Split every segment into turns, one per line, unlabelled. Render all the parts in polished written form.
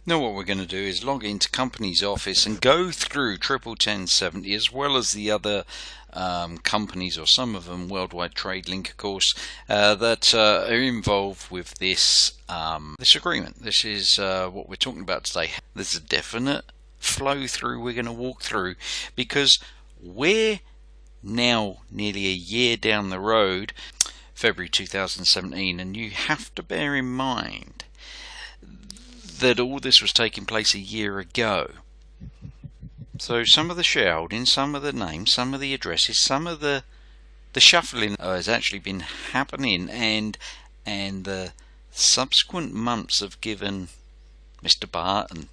Now what we're going to do is log into Company's Office and go through 1070 as well as the other companies, or some of them, Worldwide Trade Link, of course, that are involved with this this agreement. This is what we're talking about today. There's a definite flow through we're going to walk through, because we're now nearly a year down the road, February 2017, and you have to bear in mind that all this was taking place a year ago. So some of the shareholding, some of the names, some of the addresses, some of the shuffling has actually been happening, and the subsequent months have given Mr. Bhatt and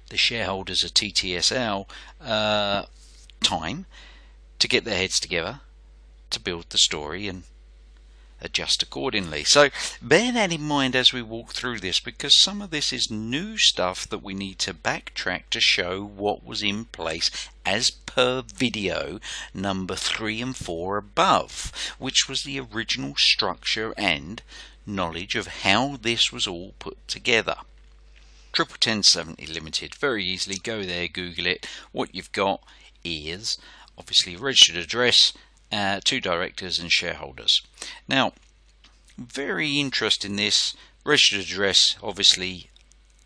the shareholders of TTSL time to get their heads together, to build the story and adjust accordingly. So bear that in mind as we walk through this, because some of this is new stuff that we need to backtrack to show what was in place as per video number 3 and 4 above, which was the original structure and knowledge of how this was all put together. 1070 Limited, very easily go there, Google it. What you've got is obviously registered address, 2 directors and shareholders. Now, very interesting, this registered address, obviously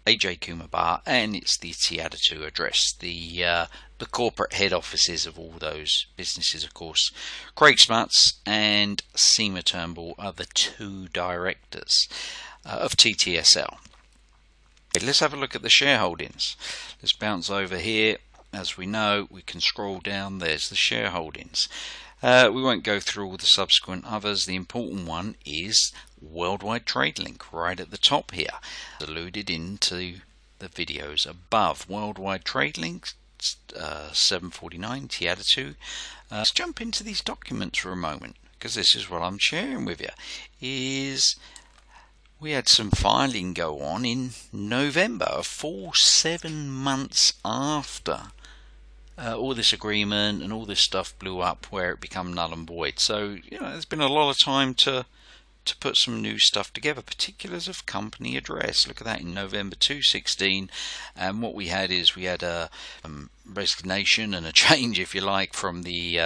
Ajay Bhatt, and it's the Tiadatu address, the corporate head offices of all those businesses, of course. Craig Smuts and Seema Turnbull are the 2 directors of TTSL. Okay, let's have a look at the shareholdings. Let's bounce over here. As we know, we can scroll down. There's the shareholdings. We won't go through all the subsequent others. The important one is Worldwide Trade Link right at the top here, alluded into the videos above. Worldwide Trade Link, 749 Tiadatu. Let's jump into these documents for a moment, because this is what I'm sharing with you. We had some filing go on in November, a full 7 months after all this agreement and all this stuff blew up, where it became null and void. So, you know, there's been a lot of time to put some new stuff together. Particulars of company address. Look at that, in November 2016. And what we had is we had a resignation and a change, if you like, from the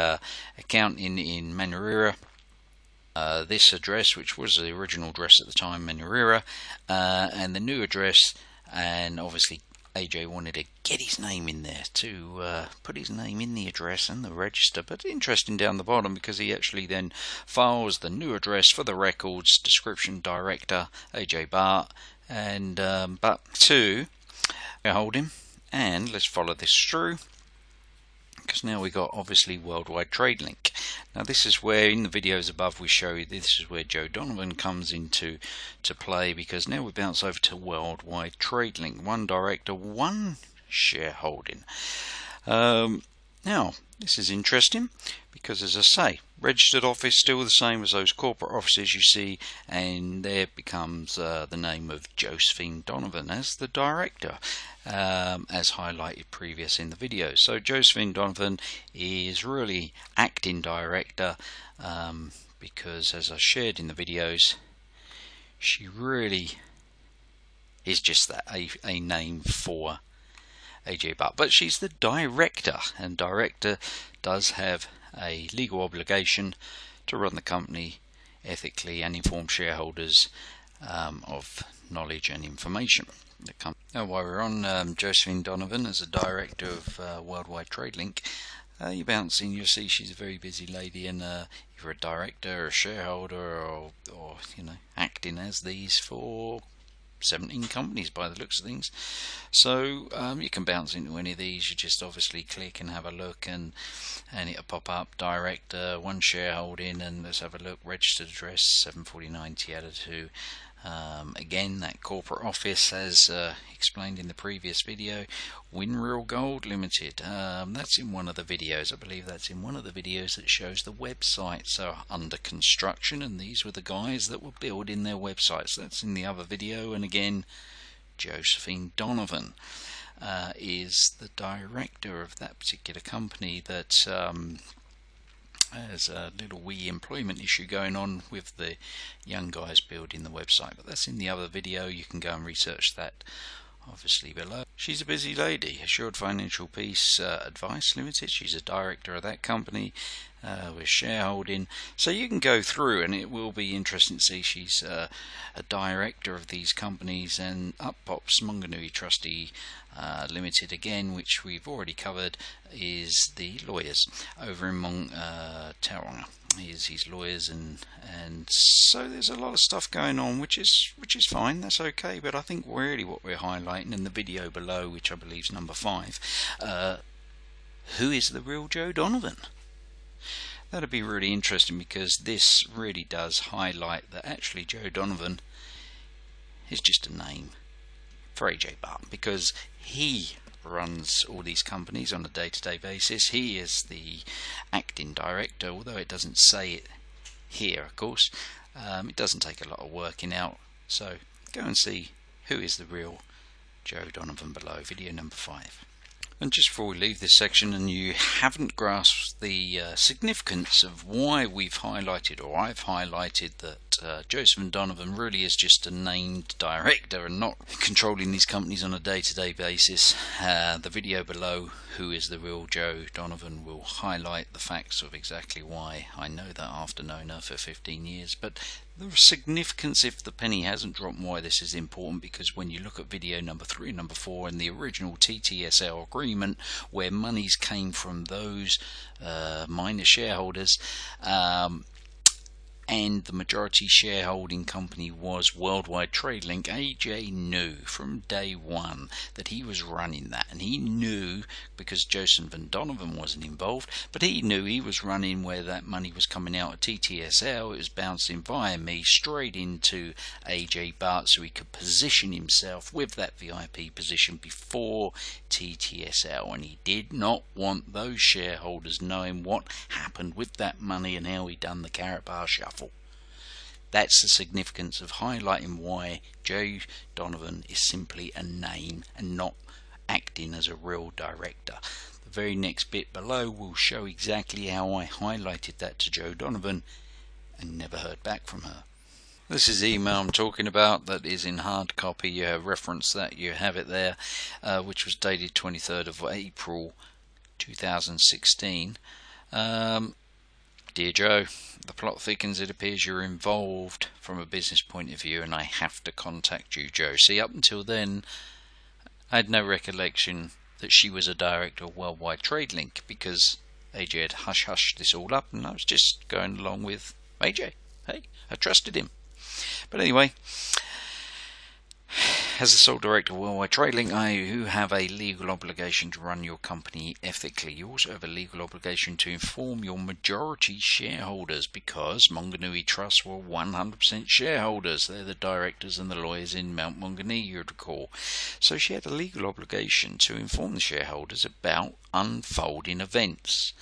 account in Manureira. This address, which was the original address at the time, Manureira, and the new address, and obviously AJ wanted to get his name in there, to put his name in the address and the register. But interesting down the bottom, because he actually then files the new address for the records, description director Ajay Bhatt, and Bhatt 2 holding. And let's follow this through, because now we got obviously Worldwide Trade Link. Now this is where, in the videos above, we show you this is where Joe Donovan comes into play, because now we bounce over to Worldwide Trade Link. 1 director, 1 shareholding. Now this is interesting, because, as I say, registered office still the same as those corporate offices you see, and there becomes the name of Josephine Donovan as the director, as highlighted previous in the video. So Josephine Donovan is really acting director, because, as I shared in the videos, she really is just that, a name for Ajay Bhatt. But she's the director, and director does have a legal obligation to run the company ethically and inform shareholders of knowledge and information. Now, while we're on Josephine Donovan as a director of Worldwide Trade Link, you bounce in, you'll see she's a very busy lady, and either a director or a shareholder, or you know, acting as these for 17 companies by the looks of things. So you can bounce into any of these. You just obviously click and have a look, and it'll pop up director, 1 shareholding, and let's have a look. Registered address 749 Tiadatu. Again, that corporate office, as explained in the previous video. Winreal Gold Limited, that's in one of the videos. I believe that's in one of the videos that shows the websites are under construction, and these were the guys that were building their websites. That's in the other video. And again, Josephine Donovan is the director of that particular company that there's a little wee employment issue going on with the young guys building the website, but that's in the other video. You can go and research that obviously below. She's a busy lady. Assured Financial Peace Advice Limited. She's a director of that company with shareholding. So you can go through, and it will be interesting to see. She's a director of these companies, and up pops Monganui Trustee Limited again, which we've already covered, is the lawyers over in Tauranga. He's lawyers, and so there's a lot of stuff going on, which is fine. That's okay. But I think really what we're highlighting in the video below, which I believe is number 5, who is the real Joe Donovan? That'd be really interesting, because this really does highlight that actually Joe Donovan is just a name for Ajay Bhatt, because he runs all these companies on a day-to-day basis. He is the acting director, although it doesn't say it here, of course. It doesn't take a lot of working out, so go and see who is the real Joe Donovan below, video number 5. And just before we leave this section, and you haven't grasped the significance of why we've highlighted, or I've highlighted, that Joseph Donovan really is just a named director and not controlling these companies on a day-to-day basis, the video below, who is the real Joe Donovan, will highlight the facts of exactly why. I know that after knowing her for 15 years, but the significance, if the penny hasn't dropped, why this is important, because when you look at video number 3 and number 4 in the original TTSL agreement, where monies came from those minor shareholders, and the majority shareholding company was Worldwide Trade Link, AJ knew from day one that he was running that, and he knew, because Joseph and Donovan wasn't involved, but he knew he was running where that money was coming out of TTSL. It was bouncing via me straight into Ajay Bhatt, so he could position himself with that VIP position before TTSL, and he did not want those shareholders knowing what happened with that money and how he done the carrot bar shuffle. That's the significance of highlighting why Joe Donovan is simply a name and not acting as a real director. The very next bit below will show exactly how I highlighted that to Joe Donovan and never heard back from her. This is the email I'm talking about, that is in hard copy. You have reference that, you have it there, which was dated 23rd of April 2016. Dear Joe, the plot thickens. It appears you're involved from a business point of view, and I have to contact you, Joe. See, up until then, I had no recollection that she was a director of Worldwide Trade Link, because AJ had hush-hushed this all up, and I was just going along with AJ. Hey, I trusted him. But anyway, as the sole director of Worldwide Trade Link, you have a legal obligation to run your company ethically. You also have a legal obligation to inform your majority shareholders, because Monganui Trust were 100% shareholders. They're the directors and the lawyers in Mount Maunganui, you'd recall. So she had a legal obligation to inform the shareholders about unfolding events.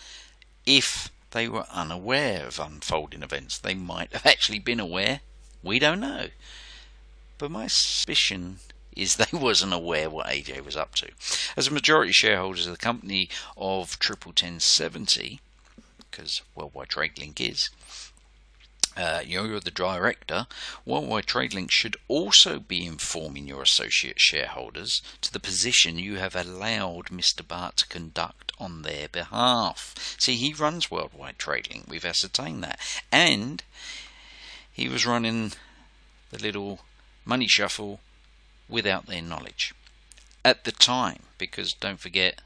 If they were unaware of unfolding events, they might have actually been aware. We don't know. But my suspicion is they wasn't aware what AJ was up to. As a majority shareholders of the company of 1070, because Worldwide Trade Link is, you're the director, Worldwide Trade Link should also be informing your associate shareholders to the position you have allowed Mr. Bhatt to conduct on their behalf. See, he runs Worldwide Trade Link, we've ascertained that. And he was running the little money shuffle without their knowledge at the time, because don't forget,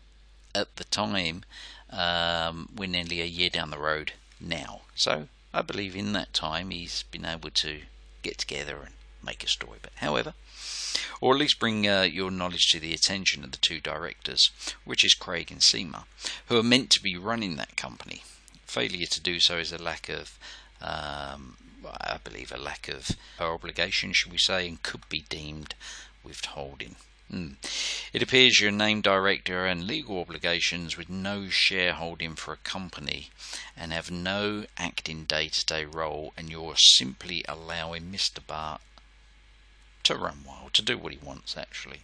at the time, we're nearly a year down the road now, so I believe in that time he's been able to get together and make a story. But however, or at least bring your knowledge to the attention of the two directors, which is Craig and Seema, who are meant to be running that company. Failure to do so is a lack of I believe a lack of obligation, should we say, and could be deemed withholding. It appears you're named director and legal obligations with no shareholding for a company and have no acting day-to-day role, and you're simply allowing Mr. Bhatt to run wild, to do what he wants, actually.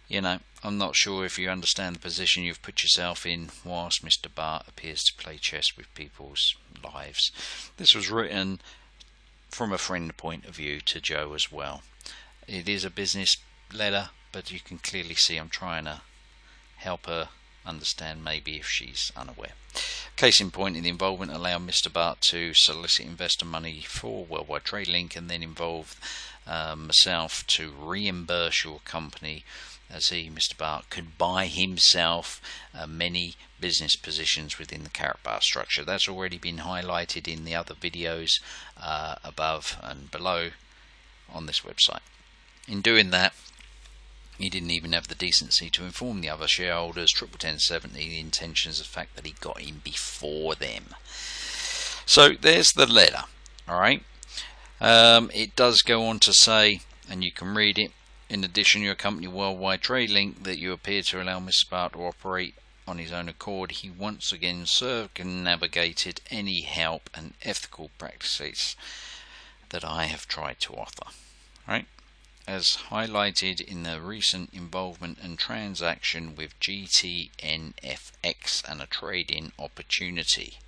You know, I'm not sure if you understand the position you've put yourself in whilst Mr. Bhatt appears to play chess with people's lives. This was written from a friend point of view to Joe as well. It is a business letter, but you can clearly see I'm trying to help her understand, maybe if she's unaware. Case in point, in the involvement allowed Mr. Bhatt to solicit investor money for Worldwide Trade Link and then involved myself to reimburse your company, as he, Mr. Bhatt, could buy himself many business positions within the Carrot Bar structure. That's already been highlighted in the other videos above and below on this website. In doing that, he didn't even have the decency to inform the other shareholders, 1070, the intentions, the fact that he got in before them. So there's the letter. Alright, it does go on to say, and you can read it, in addition, your company Worldwide Trade Link, that you appear to allow Mr. Bhatt to operate on his own accord. He once again circumnavigated any help and ethical practices that I have tried to offer. Right? As highlighted in the recent involvement and transaction with GTNFX and a trade-in opportunity.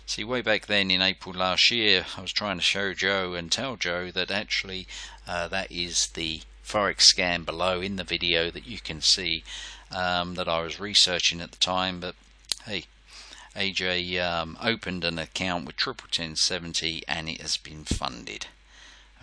See, way back then in April last year, I was trying to show Joe and tell Joe that actually that is the Forex scam below in the video that you can see that I was researching at the time. But hey, AJ opened an account with 1070 and it has been funded.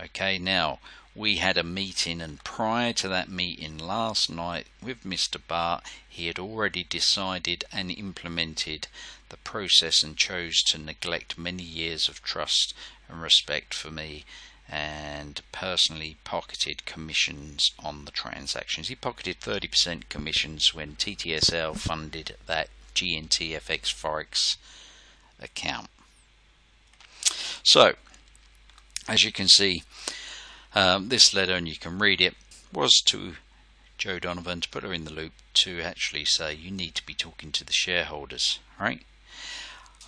Okay, now we had a meeting, and prior to that meeting last night with Mr. Bhatt, he had already decided and implemented the process and chose to neglect many years of trust and respect for me, and personally pocketed commissions on the transactions. He pocketed 30% commissions when TTSL funded that GNTFX Forex account. So, as you can see, this letter, and you can read it, was to Joe Donovan to put her in the loop, to actually say you need to be talking to the shareholders, right?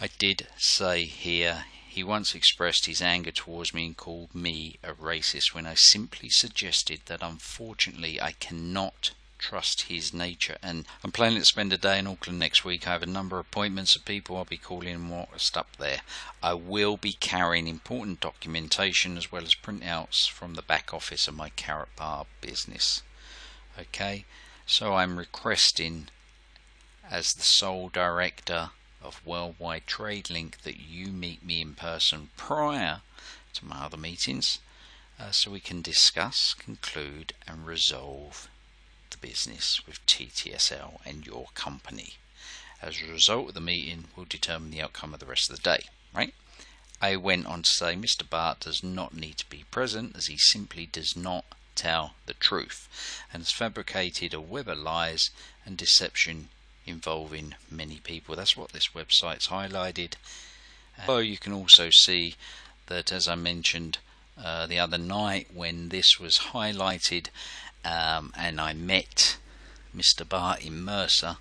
I did say here, he once expressed his anger towards me and called me a racist when I simply suggested that unfortunately I cannot trust his nature, and I'm planning to spend a day in Auckland next week. I have a number of appointments of people I'll be calling and what's up there. I will be carrying important documentation as well as printouts from the back office of my Carrot Bar business. Okay, so I'm requesting, as the sole director of Worldwide Trade Link, that you meet me in person prior to my other meetings, so we can discuss, conclude and resolve the business with TTSL and your company. As a result of the meeting will determine the outcome of the rest of the day, right? I went on to say Mr. Bhatt does not need to be present, as he simply does not tell the truth and has fabricated a web of lies and deception involving many people. That's what this website's highlighted. So you can also see that, as I mentioned the other night when this was highlighted, and I met Mr. Bhatt in Mercer,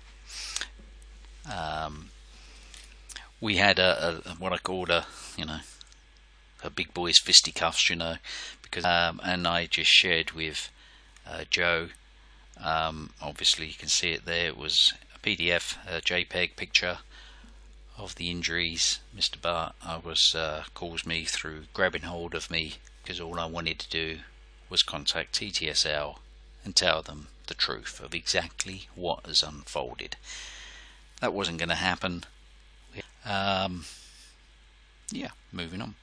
we had a what I called a big boys fisticuffs, because and I just shared with Joe. Obviously you can see it there. It was a PDF, a JPEG picture of the injuries. Mr. Bhatt calls me through grabbing hold of me because all I wanted to do was contact TTSL and tell them the truth of exactly what has unfolded. That wasn't going to happen. Yeah, moving on.